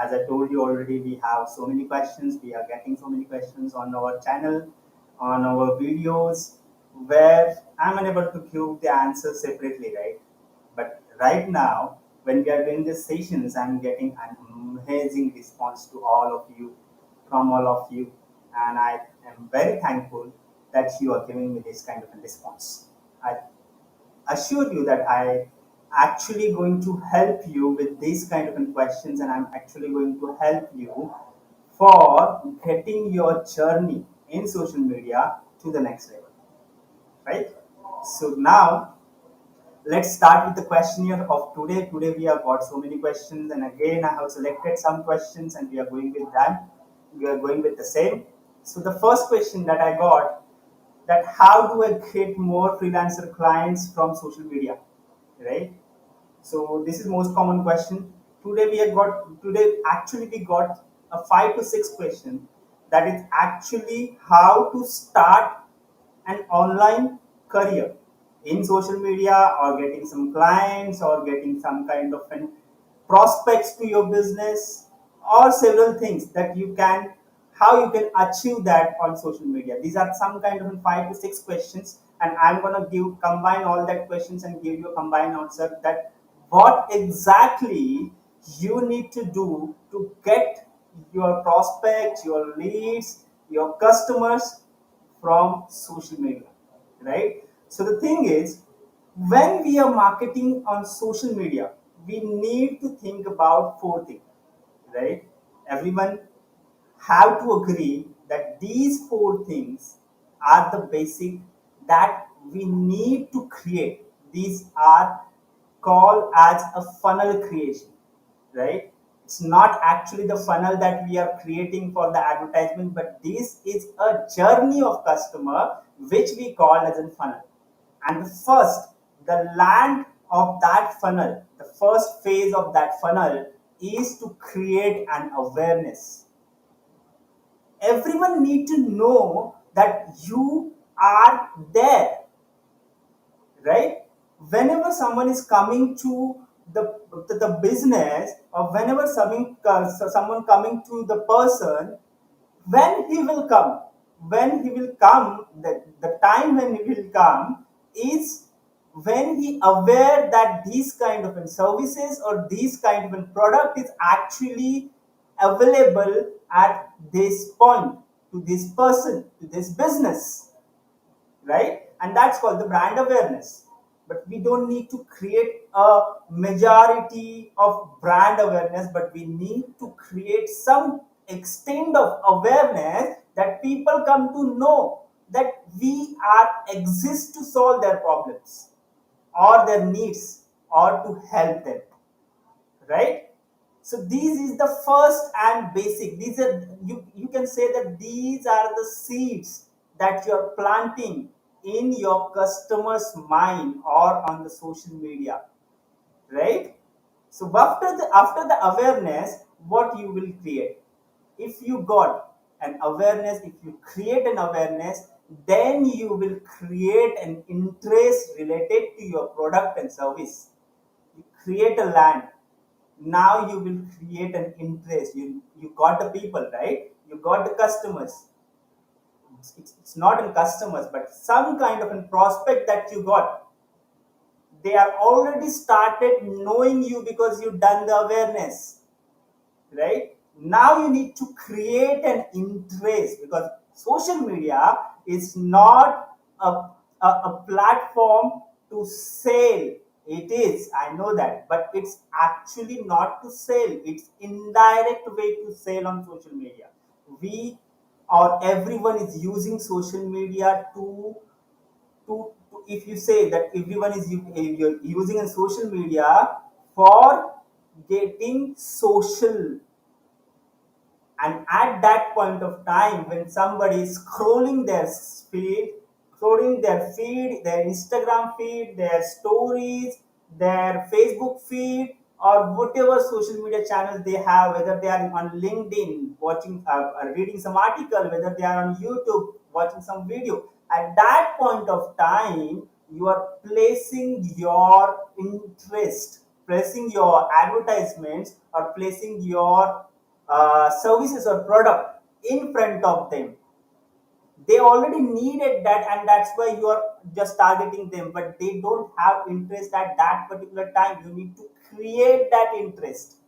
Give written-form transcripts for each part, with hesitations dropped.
As I told you already, we have so many questions. We are getting so many questions on our channel, on our videos, where I'm unable to give the answers separately, right? But right now, when we are doing these sessions, I'm getting an amazing response to all of you, from all of you, and I am very thankful that you are giving me this kind of a response. I assure you that I actually going to help you with these kind of questions, and I'm actually going to help you for getting your journey in social media to the next level, right? So now let's start with the questionnaire of today. Today we have got so many questions, and again I have selected some questions, and we are going with that. We are going with the same. So the first question that I got, that how do I get more freelancer clients from social media, right? So this is most common question. Today actually we got a 5 to 6 question, that is actually how to start an online career in social media, or getting some clients, or getting some kind of an prospects to your business, or several things that you can, how you can achieve that on social media. These are some kind of 5 to 6 questions, and I'm going to give combine all that questions and give you a combined answer, that what exactly you need to do to get your prospects, your leads, your customers from social media, right? So the thing is, when we are marketing on social media, we need to think about 4 things, right? Everyone have to agree that these 4 things are the basic that we need to create. These are called as a funnel creation, right? It's not actually the funnel that we are creating for the advertisement, but this is a journey of customer which we call as a funnel. And the land of that funnel, the first phase of that funnel is to create an awareness. Everyone need to know that you are there, right? Whenever someone is coming to the business, or whenever someone coming to the person, when he will come, the time when he will come is when he aware that these kind of services or these kind of product is actually available at this point, to this person, to this business, right? And that's called the brand awareness. But we don't need to create a majority of brand awareness, but we need to create some extent of awareness that people come to know that we are exist to solve their problems, or their needs, or to help them, right? So this is the first and basic. These are, you can say that these are the seeds that you are planting in your customer's mind or on the social media, right? So after the awareness, what you will create? If you got an awareness, if you create an awareness, then you will create an interest related to your product and service. You create a land. Now you will create an interest. You got the people, right? You got the customers. It's not in customers, but some kind of a prospect that you got. They are already started knowing you because you done the awareness, right? Now you need to create an interest, because social media is not a platform to sell. It is, I know that, but it's actually not to sell. It's indirect way to sell on social media. We, or everyone is using social media to, if you say that everyone is you're using a social media for getting social. And at that point of time, when somebody is scrolling their feed, their Instagram feed, their stories, their Facebook feed, or whatever social media channels they have, whether they are on LinkedIn watching, reading some article, whether they are on YouTube watching some video, at that point of time, you are placing your interest, placing your advertisements or placing your services or product in front of them. They already needed that, and that's why you are just targeting them, but they don't have interest at that particular time. You need to create that interest,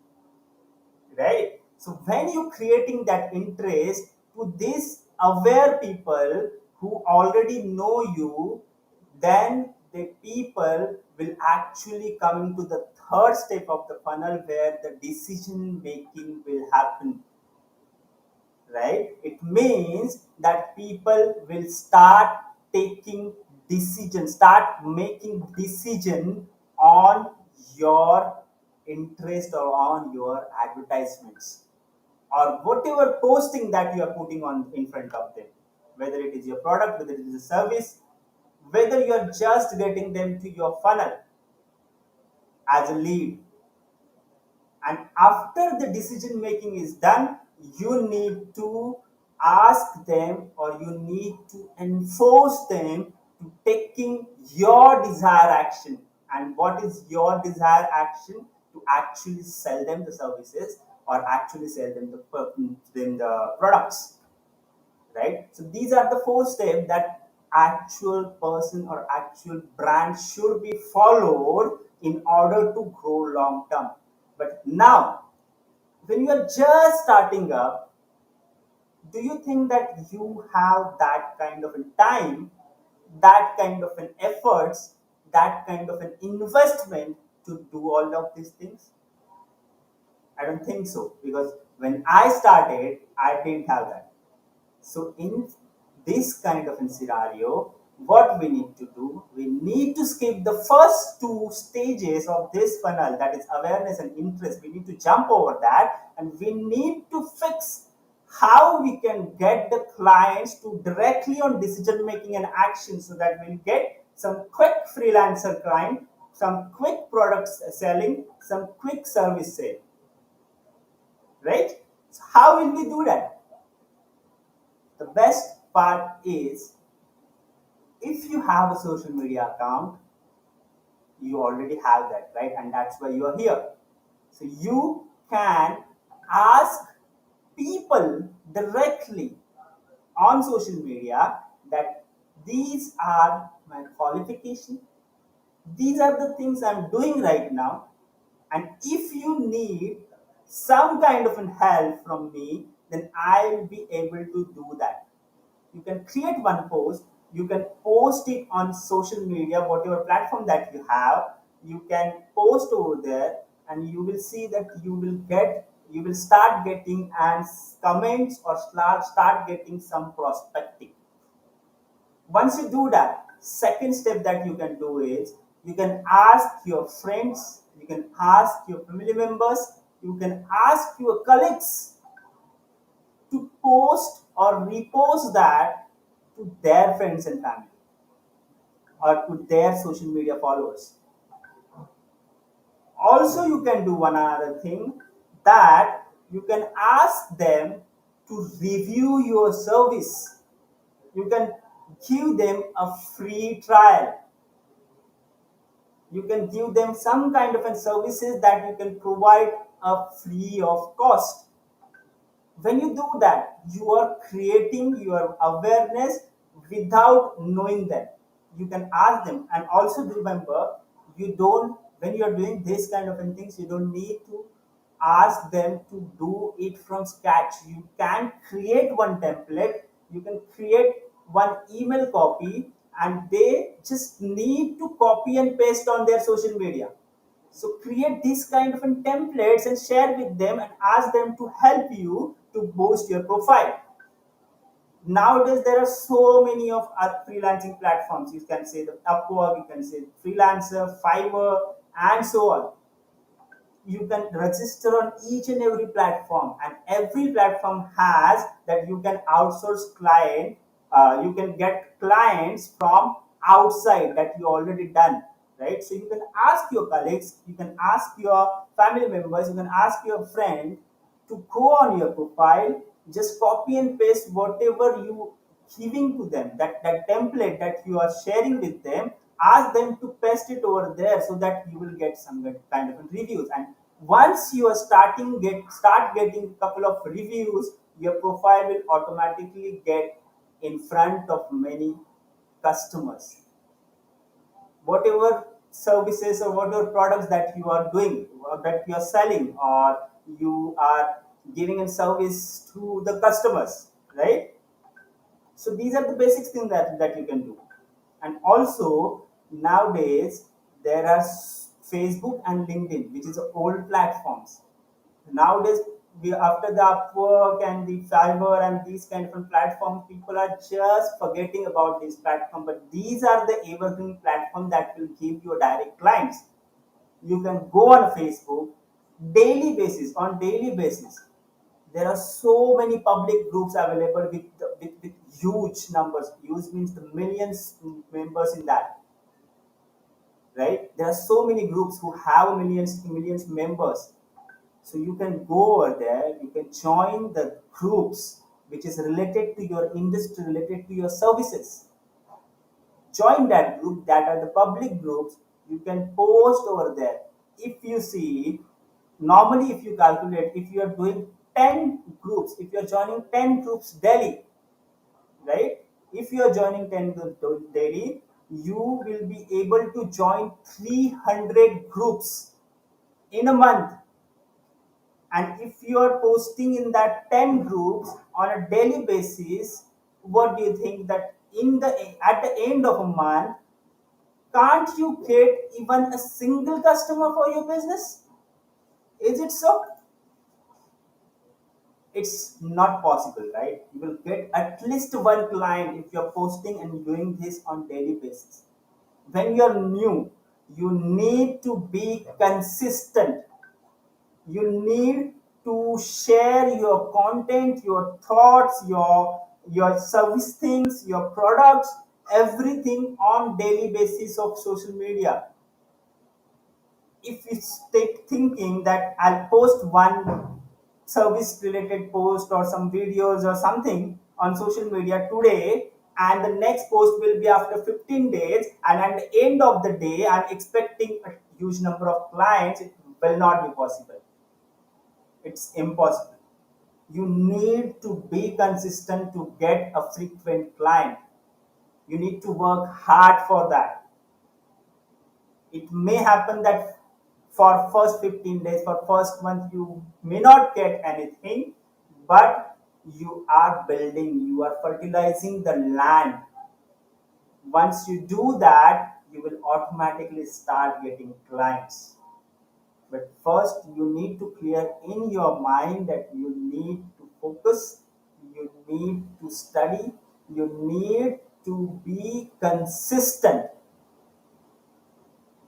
right? So when you creating that interest to these aware people who already know you, then the people will actually come into the third step of the funnel where the decision making will happen, right? It means that people will start taking decisions, start making decision on your interest or on your advertisements or whatever posting that you are putting on in front of them, whether it is your product, whether it is a service, whether you are just getting them to your funnel as a lead. And after the decision making is done, you need to ask them or you need to enforce them to taking your desired action. And what is your desired action? To actually sell them the services or actually sell them the products, right? So these are the four steps that actual person or actual brand should be followed in order to grow long term. But now, when you are just starting up, do you think that you have that kind of a time, that kind of an efforts, that kind of an investment to do all of these things? I don't think so, because when I started, I didn't have that. So in this kind of a scenario, what we need to do, we need to skip the first two stages of this funnel, that is awareness and interest. We need to jump over that and we need to fix how we can get the clients to directly on decision making and action so that we'll get some quick freelancer client, some quick products selling, some quick service sale, right? So how will we do that? The best part is if you have a social media account, you already have that, right? And that's why you are here. So you can ask people directly on social media that these are my qualification, these are the things I'm doing right now, and if you need some kind of an help from me, then I'll be able to do that. You can create one post, you can post it on social media, whatever platform that you have, you can post over there, and you will see that you will start getting and comments or start getting some prospecting. Once you do that, second step that you can do is you can ask your friends, you can ask your family members, you can ask your colleagues to post or repost that to their friends and family or to their social media followers. Also, you can do one other thing, that you can ask them to review your service. You can give them a free trial. You can give them some kind of a services that you can provide a free of cost. When you do that, you are creating your awareness without knowing them. You can ask them, and also remember, you don't, when you are doing this kind of things, you don't need to ask them to do it from scratch. You can create one template, you can create one email copy, and they just need to copy and paste on their social media. So create this kind of templates and share with them and ask them to help you to boost your profile. Nowadays, there are so many of freelancing platforms. You can say the Upwork, you can say Freelancer, Fiverr, and so on. You can register on each and every platform, and every platform has that you can outsource client. You can get clients from outside that you already done, right? So you can ask your colleagues, you can ask your family members, you can ask your friend to go on your profile, just copy and paste whatever you giving to them, that template that you are sharing with them, ask them to paste it over there so that you will get some good kind of reviews. And once you are start getting a couple of reviews, your profile will automatically get in front of many customers. Whatever services or whatever products that you are doing or that you are selling, or you are giving a service to the customers, right? So these are the basic things that you can do. And also nowadays there are Facebook and LinkedIn, which is old platforms. Nowadays, after the Upwork and the Fiverr and these kind of platforms, people are just forgetting about this platform. But these are the evergreen platform that will give you direct clients. You can go on Facebook daily basis, on daily basis. There are so many public groups available with huge numbers. Huge means the millions members in that, right? There are so many groups who have millions members. So you can go over there, you can join the groups which is related to your industry, related to your services. Join that group, that are the public groups. You can post over there. If you see, normally if you calculate, if you are doing 10 groups, if you are joining 10 groups daily, right? If you are joining 10 groups daily, you will be able to join 300 groups in a month. And if you are posting in that 10 groups on a daily basis, what do you think that in the at the end of a month, can't you get even a single customer for your business? Is it so? It's not possible, right? You will get at least one client if you're posting and doing this on daily basis. When you're new, you need to be consistent. You need to share your content, your thoughts, your service things, your products, everything on daily basis of social media. If you take thinking that I'll post one service related post or some videos or something on social media today, and the next post will be after 15 days, and at the end of the day I'm expecting a huge number of clients, it will not be possible. It's impossible. You need to be consistent to get a frequent client. You need to work hard for that. It may happen that for first 15 days, for first month, you may not get anything, but you are building, you are fertilizing the land. Once you do that, you will automatically start getting clients. But first, you need to clear in your mind that you need to focus, you need to study, you need to be consistent,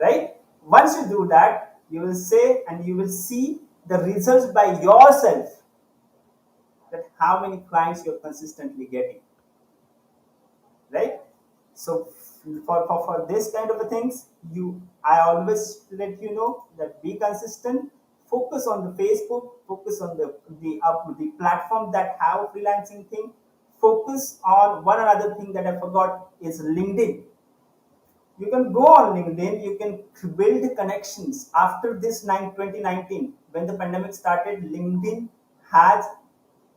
right? Once you do that, you will say and you will see the results by yourself, that how many clients you're consistently getting, right? So for this kind of a things, I always let you know that be consistent, focus on the Facebook, focus on the platform that have freelancing thing, focus on one another thing that I forgot is LinkedIn. You can go on LinkedIn, you can build connections. After this 2019, when the pandemic started, LinkedIn has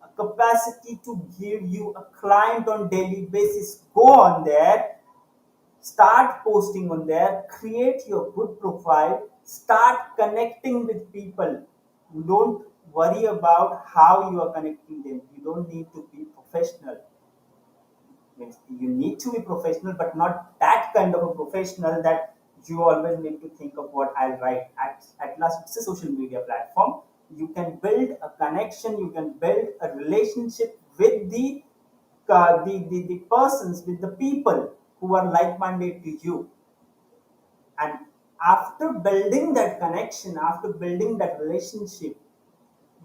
a capacity to give you a client on daily basis. Go on there, start posting on there, create your good profile, start connecting with people. You don't worry about how you are connecting them. You don't need to be professional. Means you need to be professional, but not that kind of a professional that you always need to think of what I'll write. At last, it's a social media platform. You can build a connection, you can build a relationship with the persons, with the people who are like-minded to you. And after building that connection, after building that relationship,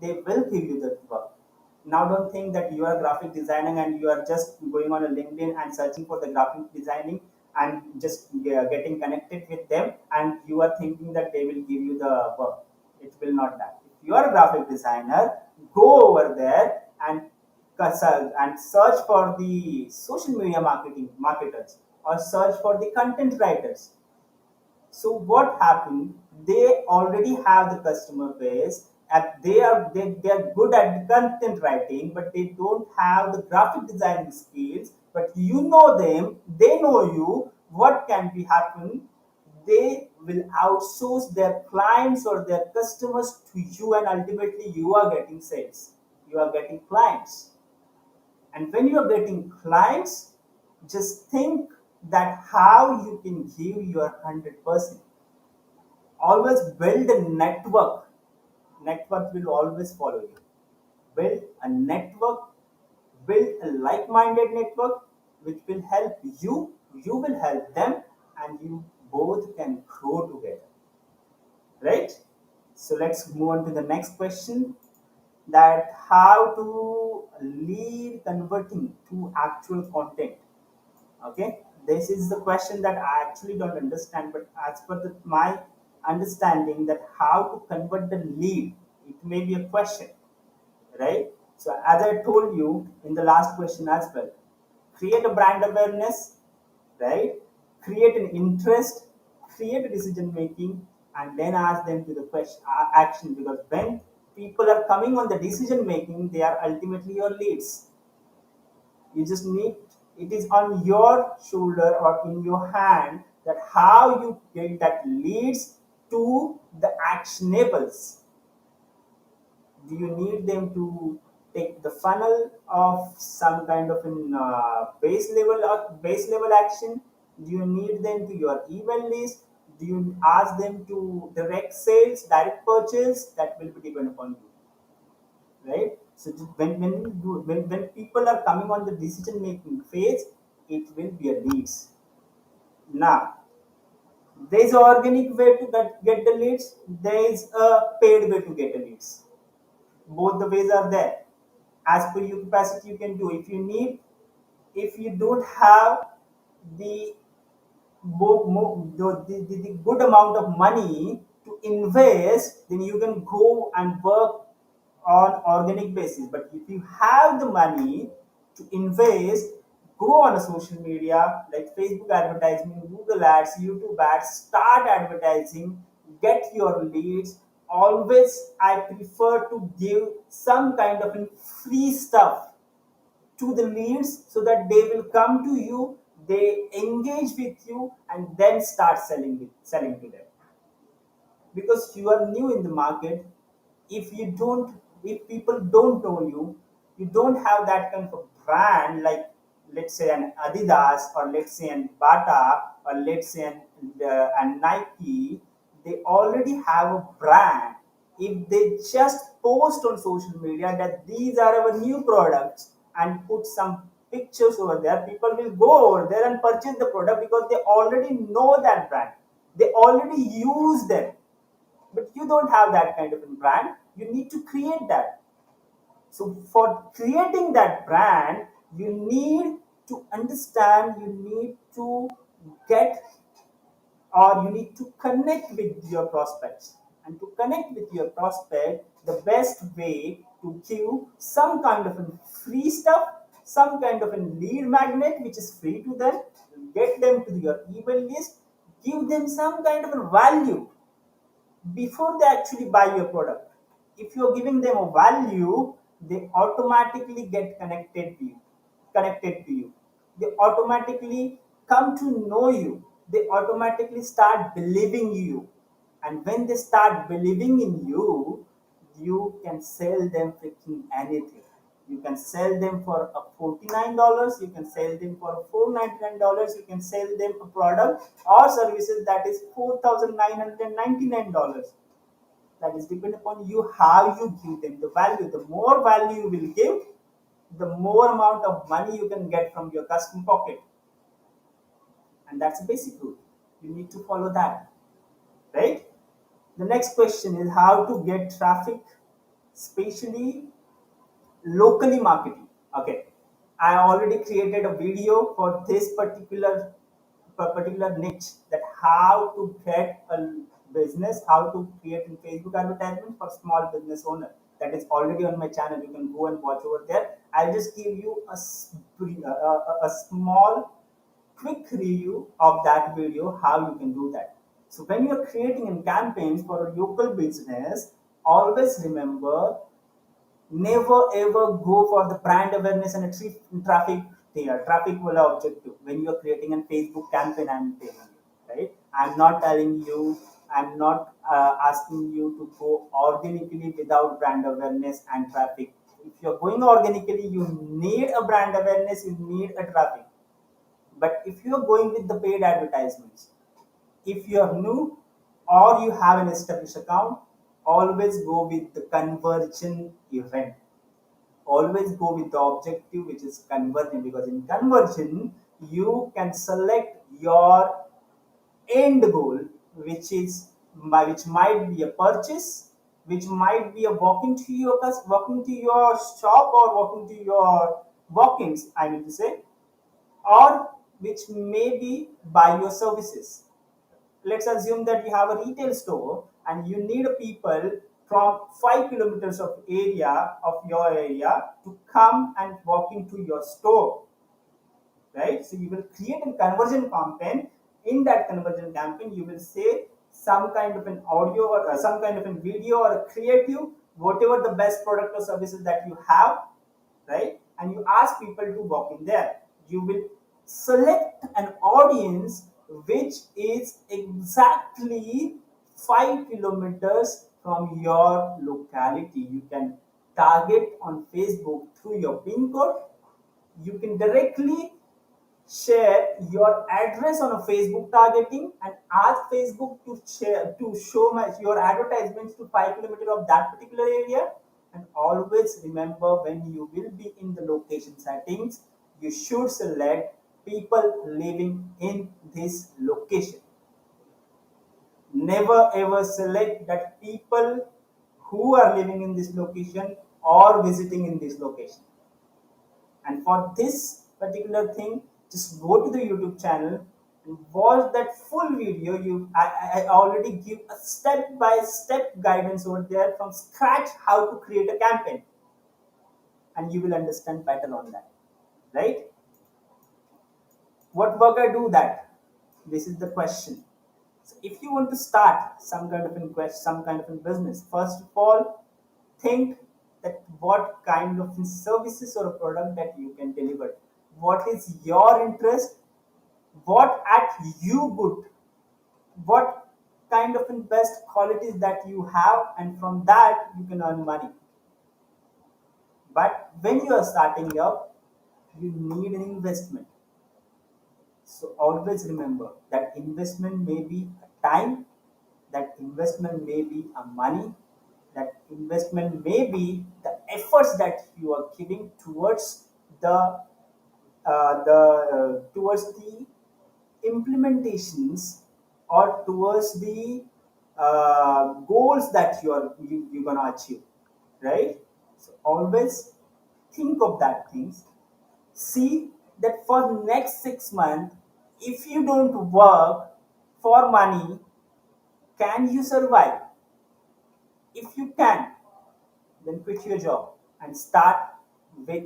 they will give you the work. Now don't think that you are a graphic designer and you are just going on a LinkedIn and searching for the graphic designing and just getting connected with them, and you are thinking that they will give you the work. It will not that. If you are a graphic designer, go over there and consult and search for the social media marketers. or search for the content writers. So what happened? They already have the customer base, and they are good at the content writing, but they don't have the graphic designing skills. But you know them, they know you. What can be happen? They will outsource their clients or their customers to you, and ultimately you are getting sales. You are getting clients. And when you are getting clients, just think that how you can give your 100%. Always build a network. Network will always follow you. Build a network, build a like-minded network which will help you, you will help them, and you both can grow together. Right? So let's move on to the next question, that how to lead converting to actual content. Okay, this is the question that I actually don't understand, but as per my understanding, that how to convert the lead, it may be a question, right? So as I told you in the last question as well, create a brand awareness, right? Create an interest, create a decision making, and then ask them to the question action, because when people are coming on the decision making, they are ultimately your leads. You just need, it is on your shoulder or in your hand, that how you get that leads to the actionables. Do you need them to take the funnel of some kind of an base level action? Do you need them to your email list? Do you ask them to direct sales, direct purchase? That will be depend upon you, right? So when people are coming on the decision making phase, it will be a leads. Now there is an organic way to get the leads. There is a paid way to get the leads. Both the ways are there. As per your capacity, you can do. If you need, if you don't have the the good amount of money to invest, then you can go and work on organic basis. But if you have the money to invest, go on a social media like Facebook advertising, Google ads, YouTube ads, start advertising, get your leads. Always I prefer to give some kind of free stuff to the leads, so that they will come to you, they engage with you, and then start selling to them. Because you are new in the market, if you don't, if people don't know you, you don't have that kind of brand, like let's say an Adidas, or let's say an Bata, or let's say an Nike. They already have a brand. If they just post on social media that these are our new products and put some pictures over there, people will go over there and purchase the product, because they already know that brand, they already use them. But you don't have that kind of a brand, you need to create that. So for creating that brand, you need to understand, you need to get, or you need to connect with your prospects. And to connect with your prospect, the best way to give some kind of a free stuff, some kind of a lead magnet which is free to them, get them to your email list, give them some kind of a value before they actually buy your product. If you're giving them a value, they automatically get connected to you. They automatically come to know you. They automatically start believing you. And when they start believing in you, you can sell them freaking anything. You can sell them for a $49, you can sell them for a $499, you can sell them a product or services that is $4,999. That is depend upon you how you give them the value. The more value you will give, the more amount of money you can get from your customer pocket. And that's a basic rule. You need to follow that. Right? The next question is how to get traffic, especially locally marketing. Okay, I already created a video for this particular niche, that how to get a business, how to create a Facebook advertisement for small business owner. That is already on my channel. You can go and watch over there. I'll just give you a small quick review of that video how you can do that. So when you're creating a campaign for a local business, always remember, never ever go for the brand awareness and achieve traffic there, traffic wala objective. When you're creating a Facebook campaign, I'm telling you, right? I'm not telling you, I'm not asking you to go organically without brand awareness and traffic. If you're going organically, you need a brand awareness, you need a traffic. But if you're going with the paid advertisements, if you're new or you have an established account, always go with the conversion event. Always go with the objective which is conversion, because in conversion you can select your end goal, which might be a purchase, which might be a walking to your shop, or walking to your walk-ins, I mean to say, or which may be buy your services. Let's assume that you have a retail store and you need people from 5 kilometers of your area to come and walk into your store, right? So you will create a conversion campaign. In that conversion campaign, you will say some kind of an audio, or some kind of a video, or a creative, whatever the best product or services that you have, right? And you ask people to walk in there. You will select an audience which is exactly 5 kilometers from your locality. You can target on Facebook through your pin code. You can directly share your address on a Facebook targeting and ask Facebook to show your advertisements to 5 kilometers of that particular area. And always remember, when you will be in the location settings, you should select people living in this location. Never ever select that people who are living in this location or visiting in this location. And for this particular thing, just go to the YouTube channel and watch that full video. I already give a step by step guidance over there from scratch how to create a campaign, and you will understand better on that, right? What work I do that? This is the question. So if you want to start some kind of some kind of a business, first of all, think that what kind of services or product that you can deliver. What is your interest? What at you good? What kind of best qualities that you have, and from that you can earn money. But when you are starting up, you need an investment. So always remember that investment may be a time, that investment may be a money, that investment may be the efforts that you are giving towards the implementations, or towards the goals that you're gonna achieve, right? So always think of that things. See that for the next 6 months, if you don't work for money, can you survive? If you can, then quit your job and start with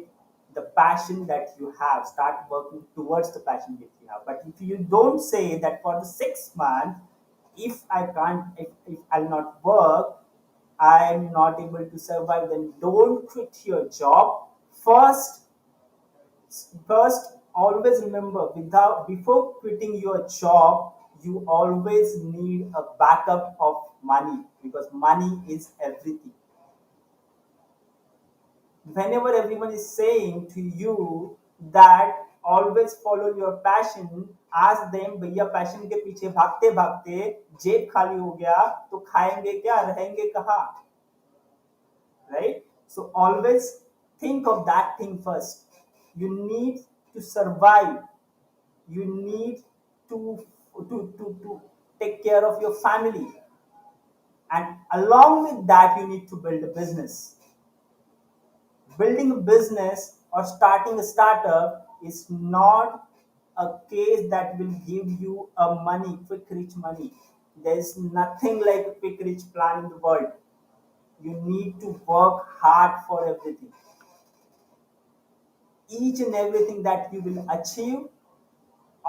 the passion that you have. Start working towards the passion that you have. But if you don't say that for the 6 months, if I can't, if I'll not work, I'm not able to survive, then don't quit your job. First, always remember, without before quitting your job, you always need a backup of money, because money is everything. Whenever everyone is saying to you that always follow your passion, ask them, भैया passion के पीछे भागते भागते जेब खाली हो गया तो खाएंगे क्या, रहेंगे कहाँ, right? So always think of that thing first. You need to survive. You need to take care of your family, and along with that you need to build a business. Building a business or starting a startup is not a case that will give you a money, quick rich money. There is nothing like a quick rich plan in the world. You need to work hard for everything. Each and everything that you will achieve,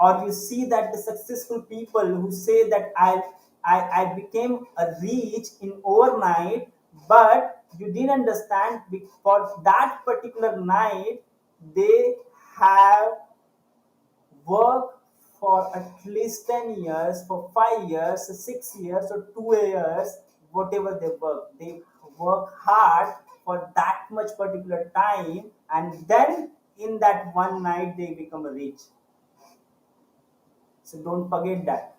or you see that the successful people who say that I became a rich in overnight, but you didn't understand for that particular night they have worked for at least 10 years, for 5 years, 6 years, or 2 years, whatever they work hard for that much particular time, and then in that one night they become rich. So don't forget that.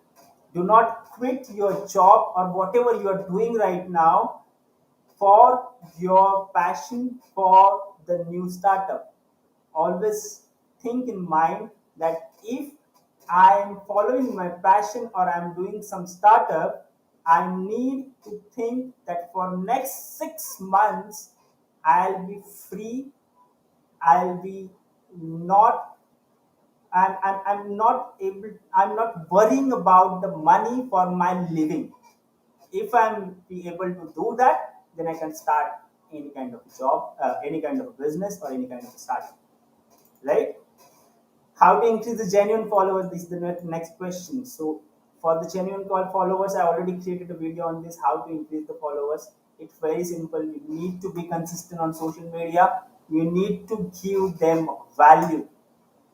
Do not quit your job or whatever you are doing right now for your passion for the new startup. Always think in mind that if I am following my passion or I am doing some startup, I need to think that for next 6 months I'll be free. I'll be not I'm not able, I'm not worrying about the money for my living. If I'm be able to do that, then I can start any kind of job, any kind of business, or any kind of startup, right? How to increase the genuine followers? This is the next question. So for the genuine followers, I already created a video on this, how to increase the followers. It's very simple. You need to be consistent on social media. You need to give them value.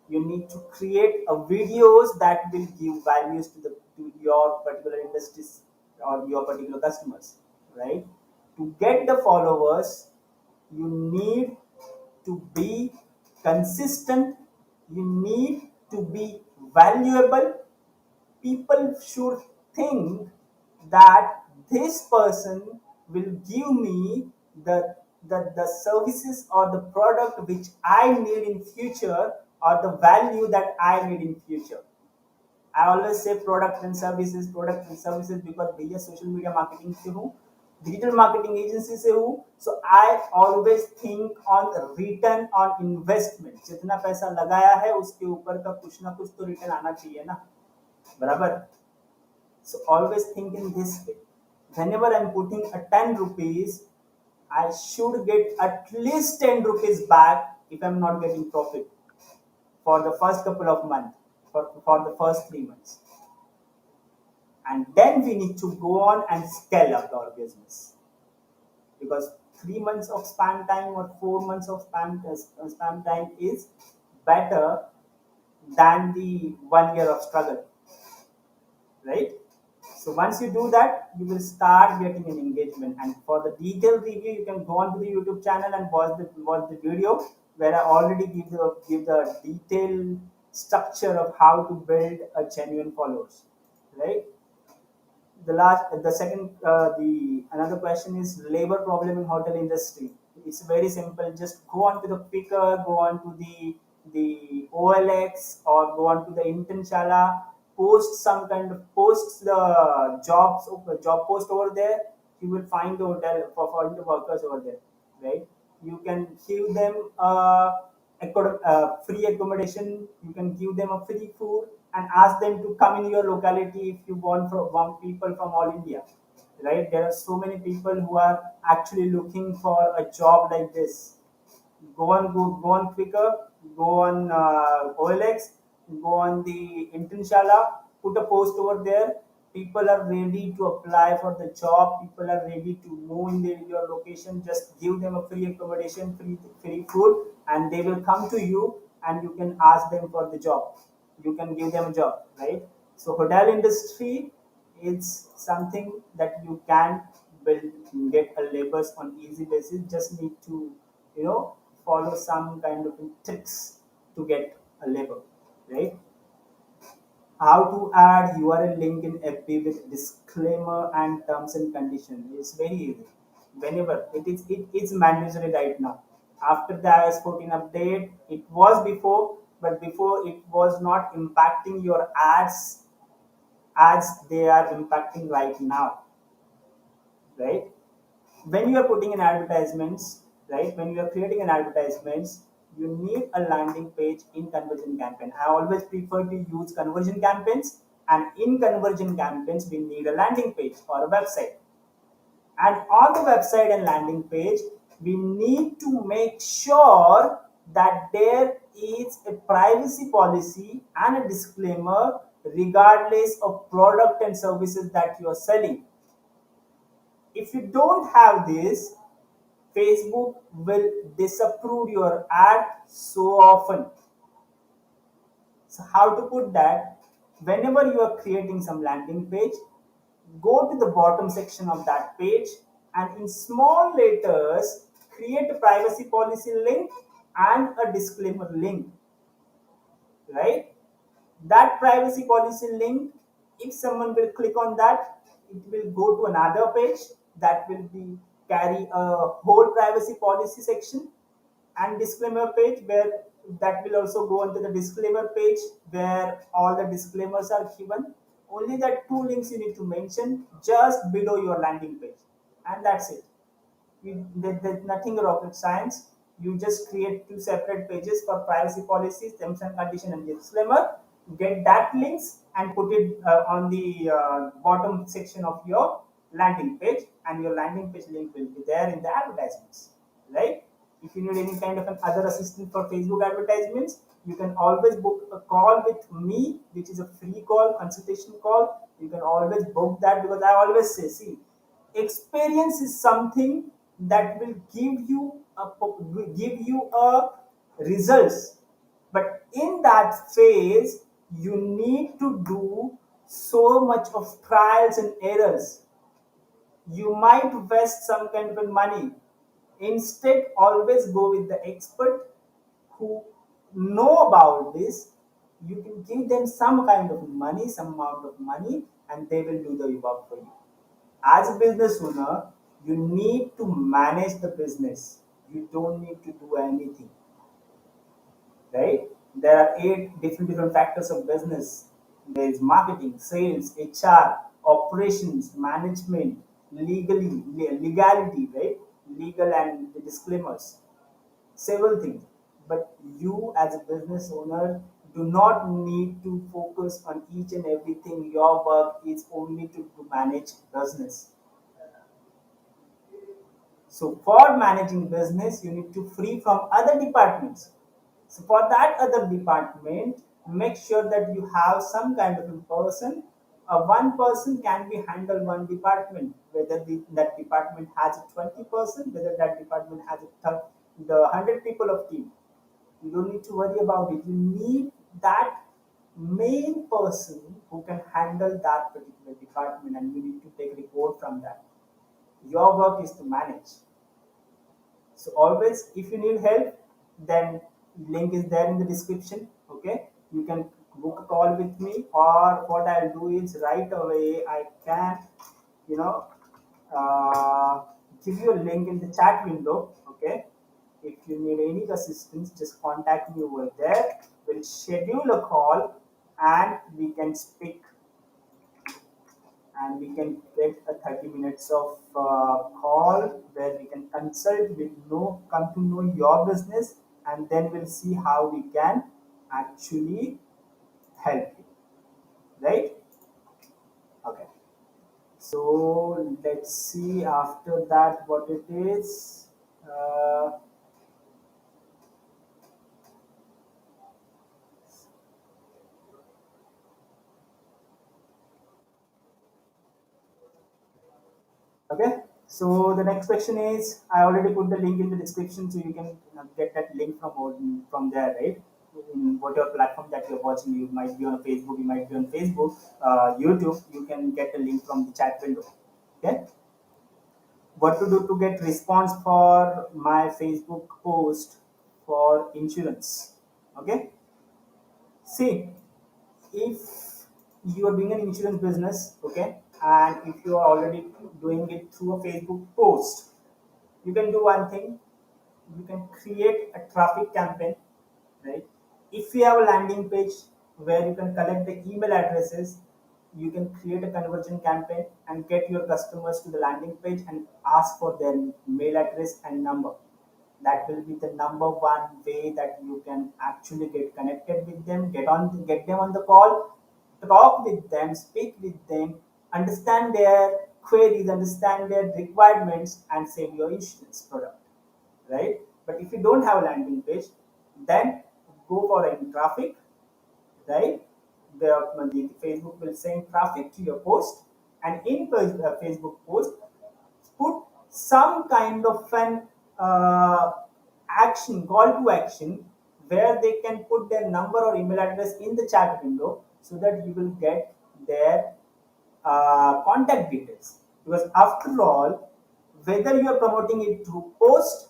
You need to create a videos that will give values to your particular industries or your particular customers, right? To get the followers, you need to be consistent. You need to be valuable. People should think that this person will give me the services or the product which I need in future, or the value that I need in future. I always say product and services, because भैया social media marketing से हूँ, digital marketing agency से हूँ, so I always think on return on investment. जितना पैसा लगाया है उसके ऊपर का कुछ ना कुछ तो रिटर्न आना चाहिए ना, बराबर. So always think in this way. Whenever I'm putting a 10 rupees, I should get at least 10 rupees back if I'm not getting profit for the first couple of months, for the first 3 months. And then we need to go on and scale up our business. Because 3 months of spam time or 4 months of spam time is better than the 1 year of struggle, right? So once you do that, you will start getting an engagement. And for the detailed review, you can go onto the YouTube channel and watch the video where I already give the detailed structure of how to build a genuine followers, right? The second, the another question is labor problem in hotel industry. It's very simple. Just go on to the picker, go on to the OLX, or go on to the Internshala, post some kind of post the job post over there. You will find the hotel for foreign workers over there, right? You can give them free accommodation. You can give them a free food and ask them to come in your locality if you want people from all India, right? There are so many people who are actually looking for a job like this. Go on Quicker, go on OLX, go on the Internshala, put a post over there. People are ready to apply for the job. People are ready to move in your location. Just give them a free accommodation, free food, and they will come to you, and you can ask them for the job. You can give them a job, right? So hotel industry is something that you can build, get a labors on easy basis. Just need to, you know, follow some kind of tricks to get a labor, right? How to add URL link in FB with disclaimer and terms and conditions. It's very easy. Whenever it is mandatory right now. After the iOS 14 update, it was before, but before it was not impacting your ads as they are impacting right now, right? When you are putting in advertisements, right? When you are creating an advertisements, you need a landing page in conversion campaign. I always prefer to use conversion campaigns, and in conversion campaigns, we need a landing page or a website. And on the website and landing page, we need to make sure that there is a privacy policy and a disclaimer regardless of product and services that you are selling. If you don't have this, Facebook will disapprove your ad so often. So how to put that? Whenever you are creating some landing page, go to the bottom section of that page and in small letters create a privacy policy link and a disclaimer link, right? That privacy policy link, if someone will click on that, it will go to another page that will be carry a whole privacy policy section and disclaimer page, where that will also go into the disclaimer page where all the disclaimers are given. Only that two links you need to mention just below your landing page, and that's it. There's nothing rocket science. You just create two separate pages for privacy policies, terms and condition, and disclaimer. Get that links and put it on the bottom section of your landing page, and your landing page link will be there in the advertisements, right? If you need any kind of an other assistant for Facebook advertisements, you can always book a call with me, which is a free call, consultation call. You can always book that, because I always say, see, experience is something that will give you a results, but in that phase you need to do so much of trials and errors. You might waste some kind of money. Instead, always go with the expert who know about this. You can give them some kind of money, some amount of money, and they will do the work for you. As a business owner, you need to manage the business. You don't need to do anything, right? There are eight different factors of business. There is marketing, sales, HR, operations, management, legality, right? Legal and the disclaimers, several things. But you as a business owner do not need to focus on each and everything. Your work is only to manage business. So for managing business, you need to free from other departments. So for that other department, make sure that you have some kind of a person. One person can be handle one department, whether that department has a 20%, whether that department has the 100 people of team. You don't need to worry about it. You need that main person who can handle that particular department, and you need to take report from that. Your work is to manage. So always, if you need help, then link is there in the description. Okay, you can book a call with me, or what I'll do is right away I can, you know, uh, give you a link in the chat window. Okay, if you need any assistance, just contact me over there. We'll schedule a call and we can speak, and we can get a 30 minutes of call where we can consult, we know come to know your business, and then we'll see how we can actually help you, right? Okay, so let's see after that what it is. Okay, so the next question is, I already put the link in the description, so you can get that link from there, right? In whatever platform that you're watching, you might be on Facebook, YouTube, you can get a link from the chat window. Okay, what to do to get response for my Facebook post for insurance? Okay, see, if you are doing an insurance business, okay, and if you are already doing it through a Facebook post, you can do one thing. You can create a traffic campaign, right? If you have a landing page where you can collect the email addresses, you can create a conversion campaign and get your customers to the landing page and ask for their mail address and number. That will be the number one way that you can actually get connected with them, get them on the call, talk with them, speak with them, understand their queries, understand their requirements, and sell your insurance product, right? But if you don't have a landing page, then go for any traffic, right? The Facebook will send traffic to your post, and in Facebook post, put some kind of an uh, action, call to action, where they can put their number or email address in the chat window so that you will get their contact details. Because after all, whether you are promoting it through post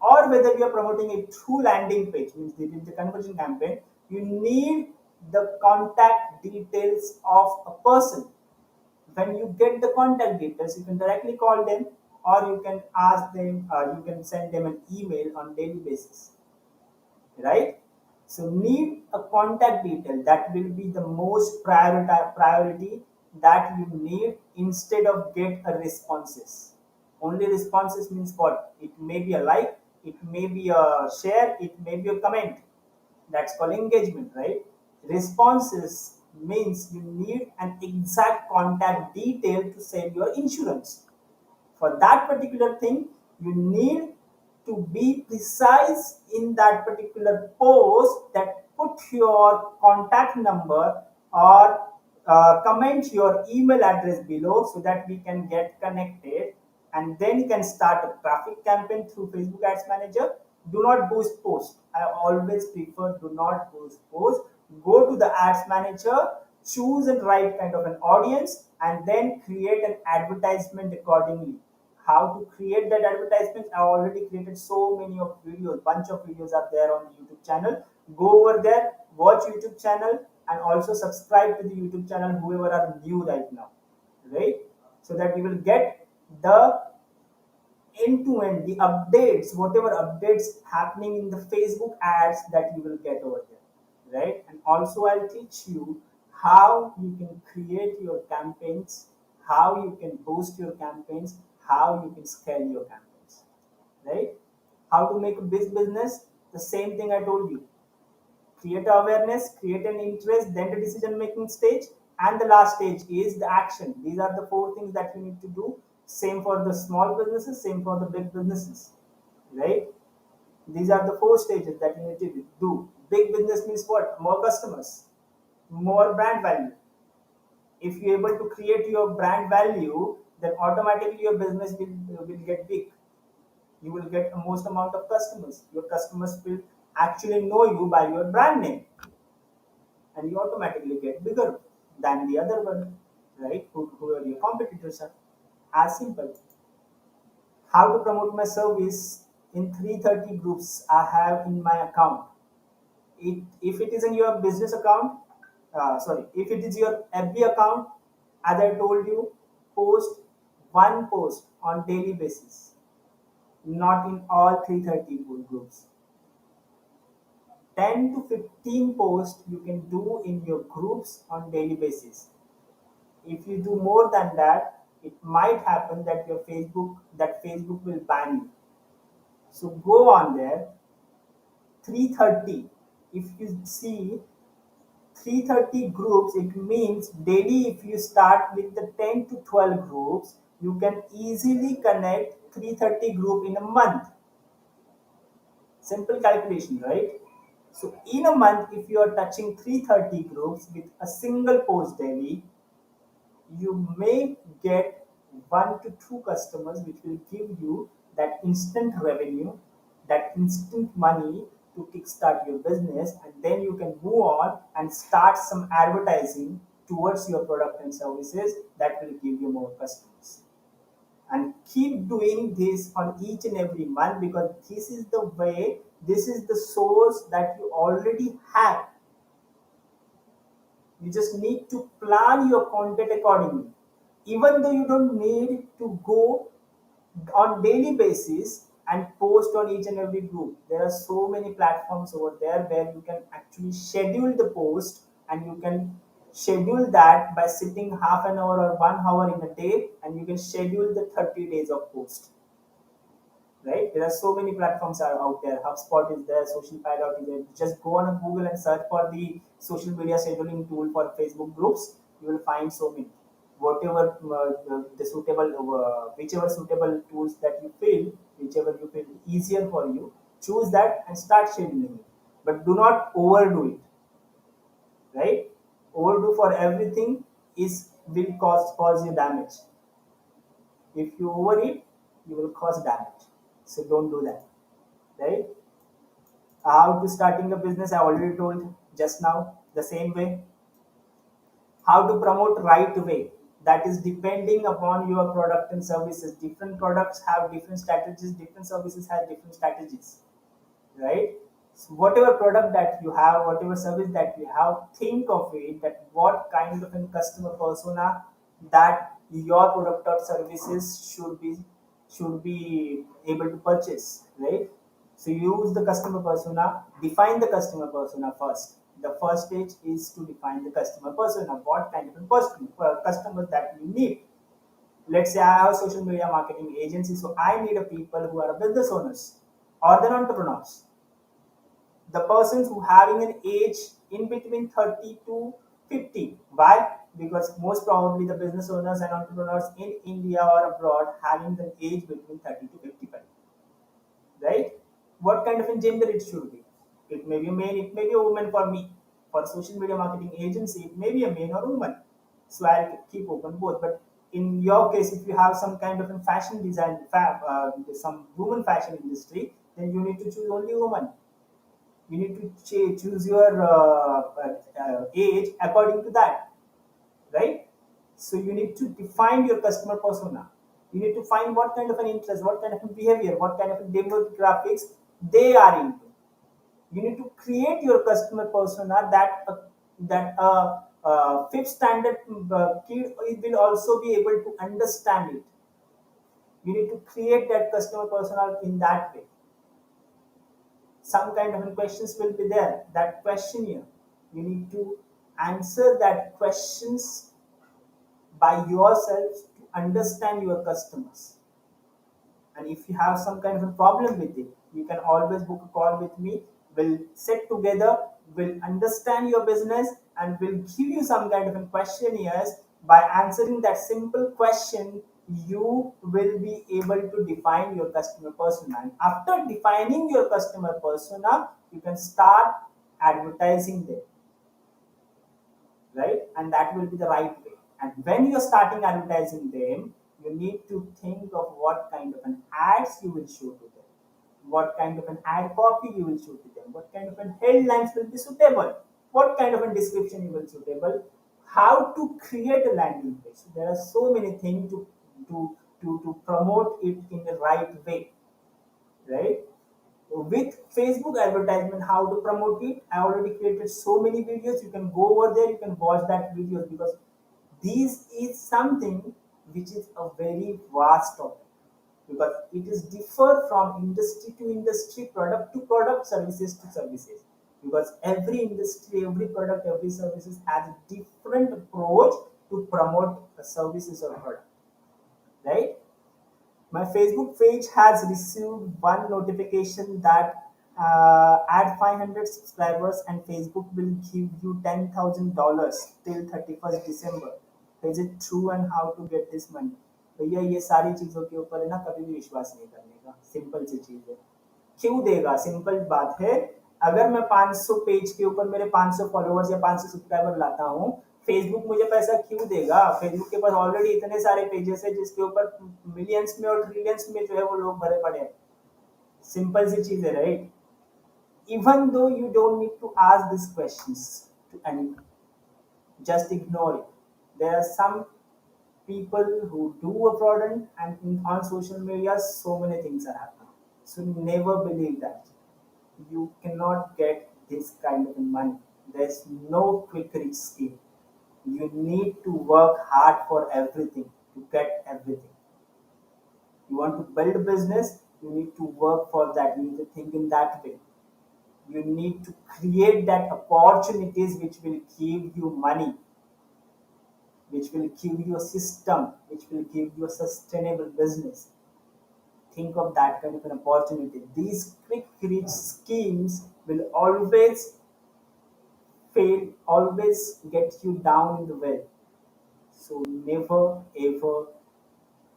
or whether you are promoting it through landing page, means the conversion campaign, you need the contact details of a person. When you get the contact details, you can directly call them, or you can ask them, you can send them an email on daily basis, right? So need a contact detail, that will be the most priority that you need, instead of get a responses. Only responses means what? It may be a like, it may be a share, it may be a comment. That's called engagement, right? Responses means you need an exact contact detail to sell your insurance. For that particular thing, you need to be precise in that particular post, that put your contact number or comment your email address below so that we can get connected, and then you can start a traffic campaign through Facebook Ads Manager. Do not boost post. I always prefer do not boost post. Go to the Ads Manager, choose and right kind of an audience, and then create an advertisement accordingly. How to create that advertisement? I already created so many of videos, bunch of videos are there on the YouTube channel. Go over there, watch YouTube channel, and also subscribe to the YouTube channel whoever are new right now, right? So that you will get the end to end, the updates, whatever updates happening in the Facebook ads, that you will get over there, right? And also I'll teach you how you can create your campaigns, how you can boost your campaigns, how you can scale your campaigns, right? How to make a business, the same thing I told you. Create awareness, create an interest, then the decision making stage, and the last stage is the action. These are the four things that you need to do. Same for the small businesses, same for the big businesses, right? These are the four stages that you need to do. Big business means what? More customers, more brand value. If you're able to create your brand value, then automatically your business will get big. You will get the most amount of customers. Your customers will actually know you by your brand name, and you automatically get bigger than the other one, right? Who are your competitors are. As simple. How to promote my service in 330 groups I have in my account. If it is in your business account, if it is your FB account, as I told you, post one post on daily basis, not in all 330 groups. 10 to 15 posts you can do in your groups on daily basis. If you do more than that, it might happen that Facebook will ban you. So go on there. 330. If you see 330 groups, it means daily if you start with the 10 to 12 groups, you can easily connect 330 group in a month. Simple calculation, right? So in a month, if you are touching 330 groups with a single post daily, you may get one to two customers, which will give you that instant revenue, that instant money to kickstart your business, and then you can move on and start some advertising towards your product and services that will give you more customers. And keep doing this on each and every month, because this is the way, this is the source that you already have. You just need to plan your content accordingly. Even though you don't need to go on daily basis and post on each and every group, there are so many platforms over there where you can actually schedule the post, and you can schedule that by sitting half an hour or 1 hour in a day, and you can schedule the 30 days of post, right? There are so many platforms are out there. HubSpot is there, Social Pilot is there. Just go on a Google and search for the social media scheduling tool for Facebook groups. You will find so many. Whatever the suitable, whichever suitable tools that you feel, whichever you feel easier for you, choose that and start scheduling it. but do not overdo it, right? Overdo for everything is will cause you damage. If you overeat, you will cause damage. So don't do that, right? How to starting a business, I already told just now. The same way, how to promote right way, that is depending upon your product and services. Different products have different strategies, different services have different strategies, right? So whatever product that you have, whatever service that you have, think of it that what kind of a customer persona that your product or services should be able to purchase, right? So use the customer persona, define the customer persona first. The first stage is to define the customer persona. What kind of a customer that you need. Let's say I have a social media marketing agency, so I need a people who are business owners or the entrepreneurs, the persons who having an age in between 30 to 50. Why? Because most probably the business owners and entrepreneurs in India or abroad having the age between 30 to 55, right? What kind of a gender it should be? It may be a man, it may be a woman. For me, for social media marketing agency, it may be a man or a woman. So I'll keep open both. But in your case, if you have some kind of a fashion design, some woman fashion industry, then you need to choose only woman. You need to choose your age according to that, right? So you need to define your customer persona. You need to find what kind of an interest, what kind of a behavior, what kind of a demographics they are into. You need to create your customer persona that fifth standard kid will also be able to understand it. You need to create that customer persona in that way. Some kind of questions will be there. That questionnaire, you need to answer that questions by yourself to understand your customers. And if you have some kind of a problem with it, you can always book a call with me. We'll sit together, we'll understand your business, and we'll give you some kind of a questionnaires. By answering that simple question, you will be able to define your customer persona. And after defining your customer persona, you can start advertising them, right? And that will be the right way. And when you're starting advertising them, you need to think of what kind of an ads you will show to them, what kind of an ad copy you will show to them, what kind of an headlines will be suitable, what kind of a description you will suitable, how to create a landing page. There are so many things to promote it in the right way, right? With Facebook advertisement, how to promote it, I already created so many videos. You can go over there, you can watch that videos, because this is something which is a very vast topic, because it is differ from industry to industry, product to product, services to services, because every industry, every product, every services has a different approach to promote a services or product, right? My Facebook page has received one notification that add 500 subscribers and Facebook will give you $10,000 till 31st December. Is it true and how to get this money? भैया ये सारी चीज़ों के ऊपर है ना, कभी भी विश्वास नहीं करने का, सिंपल सी चीज़ है। क्यों देगा? सिंपल बात है। अगर मैं 500 पेज के ऊपर मेरे 500 फॉलोअर्स या 500 सब्सक्राइबर लाता हूँ, फेसबुक मुझे पैसा क्यों देगा? फेसबुक के पास ऑलरेडी इतने सारे पेजेस है जिसके ऊपर मिलियंस में और ट्रिलियंस में जो है वो लोग भरे पड़े हैं। सिंपल सी चीज है, right? Even though you don't need to ask this questions to anyone, just ignore it. There are some people who do a fraudulent, and on social media so many things are happening. So never believe that. You cannot get this kind of money. There's no quick rich scheme. You need to work hard for everything to get everything. You want to build a business, you need to work for that. You need to think in that way. You need to create that opportunities which will give you money, which will give you a system, which will give you a sustainable business. Think of that kind of an opportunity. These quick rich schemes will always fail, always get you down in the well. So never ever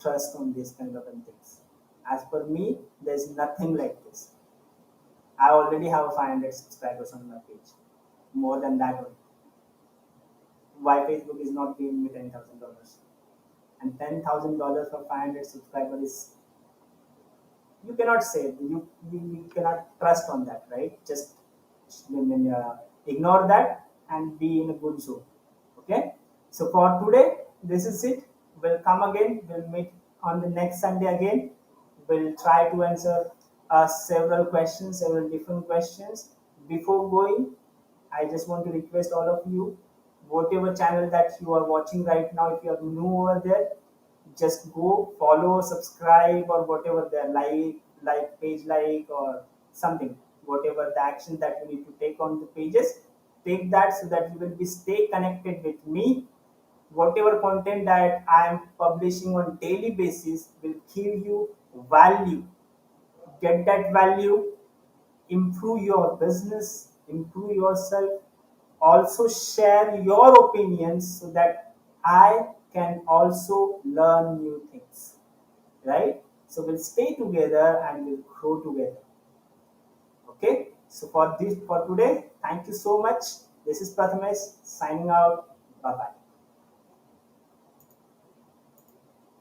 trust on this kind of things. As per me, there's nothing like this. I already have 500 subscribers on my page. More than that only. Why Facebook is not giving me $10,000? And $10,000 for 500 subscribers is, you cannot say, you cannot trust on that, right? Just ignore that and be in a good zone. Okay. So for today, this is it. We'll come again. We'll meet on the next Sunday again. We'll try to answer several questions, several different questions. Before going, I just want to request all of you, whatever channel that you are watching right now, if you are new over there, just go follow, subscribe, or whatever the like page like or something, whatever the action that you need to take on the pages, take that so that you will be stay connected with me. Whatever content that I am publishing on daily basis will give you value. Get that value, improve your business, improve yourself, also share your opinions so that I can also learn new things, right? So we'll stay together and we'll grow together. Okay. So for today, thank you so much. This is Prathamesh signing out. Bye bye.